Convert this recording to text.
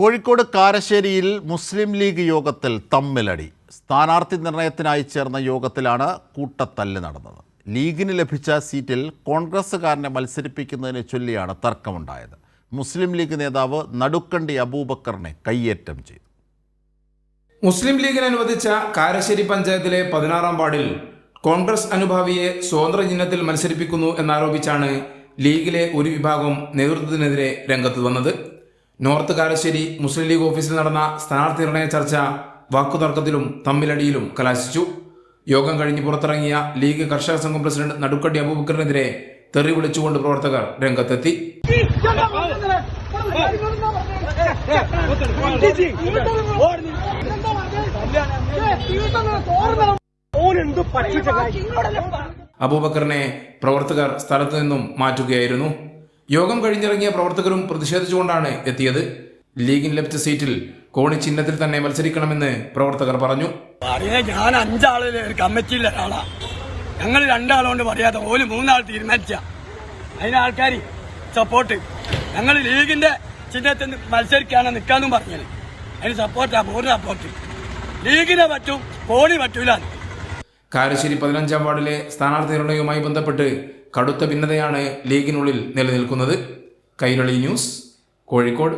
കോഴിക്കോട് കാരശ്ശേരിയിൽ മുസ്ലിം league യോഗത്തിൽ തമ്മിലടി. സ്ഥാനാർത്ഥി നിർണയത്തിനായി ചേർന്ന യോഗത്തിലാണ് കൂട്ടത്തല്ല് നടന്നത്. ലീഗിന് ലഭിച്ച സീറ്റിൽ കോൺഗ്രസുകാരനെ മത്സരിപ്പിക്കുന്നതിനെ ചൊല്ലിയാണ് തർക്കമുണ്ടായത്. മുസ്ലിം ലീഗ് നേതാവ് നടുക്കണ്ടി അബൂബക്കറിനെ കയ്യേറ്റം ചെയ്തു. മുസ്ലിം ലീഗിന് അനുവദിച്ച കാരശ്ശേരി പഞ്ചായത്തിലെ 16-ാം വാർഡിൽ കോൺഗ്രസ് അനുഭാവിയെ സ്വതന്ത്ര ചിഹ്നത്തിൽ മത്സരിപ്പിക്കുന്നു എന്നാരോപിച്ചാണ് ലീഗിലെ ഒരു വിഭാഗം നേതൃത്വത്തിനെതിരെ രംഗത്ത് വന്നത്. നോർത്ത് കാരശ്ശേരി മുസ്ലിം ലീഗ് ഓഫീസിൽ നടന്ന സ്ഥാനാർത്ഥി നിർണയ ചർച്ച വാക്കുതർക്കത്തിലും തമ്മിലടിയിലും കലാശിച്ചു. യോഗം കഴിഞ്ഞ് പുറത്തിറങ്ങിയ ലീഗ് കർഷക സംഘം പ്രസിഡന്റ് നടുക്കണ്ടി അബൂബക്കറിനെതിരെ തെറി വിളിച്ചുകൊണ്ട് പ്രവർത്തകർ രംഗത്തെത്തി. അബൂബക്കറിനെ പ്രവർത്തകർ സ്ഥലത്തു നിന്നും മാറ്റുകയായിരുന്നു. യോഗം കഴിഞ്ഞിറങ്ങിയ പ്രവർത്തകരും പ്രതിഷേധിച്ചുകൊണ്ടാണ് എത്തിയത്. ലീഗിന് ലഭിച്ച സീറ്റിൽ കോണി ചിഹ്നത്തിൽ തന്നെ മത്സരിക്കണമെന്ന് പ്രവർത്തകർ പറഞ്ഞു. ഞാൻ 5 ആളിലെ ഒരു കമ്മിറ്റിയിലെ ഒരാളാ. ഞങ്ങൾ 2 ആളുകൊണ്ട് പറയാതെ ഓല് 3 ആൾ തീരുമാനിച്ച അതിന് ആൾക്കാർ സപ്പോർട്ട്. ഞങ്ങൾ ലീഗിന്റെ ചിഹ്നത്തിൽ മത്സരിക്കാനും നിൽക്കാന്നും പറഞ്ഞത് അതിന് സപ്പോർട്ടാ, പൂർണ്ണ സപ്പോർട്ട്. ലീഗിനെ പറ്റും, കോണി പറ്റൂല. കാരശ്ശേരി 15-ാം വാർഡിലെ സ്ഥാനാർത്ഥി നിർണയവുമായി ബന്ധപ്പെട്ട് കടുത്ത ഭിന്നതയാണ് ലീഗിനുള്ളിൽ നിലനിൽക്കുന്നത്. കൈരളി ന്യൂസ്, കോഴിക്കോട്.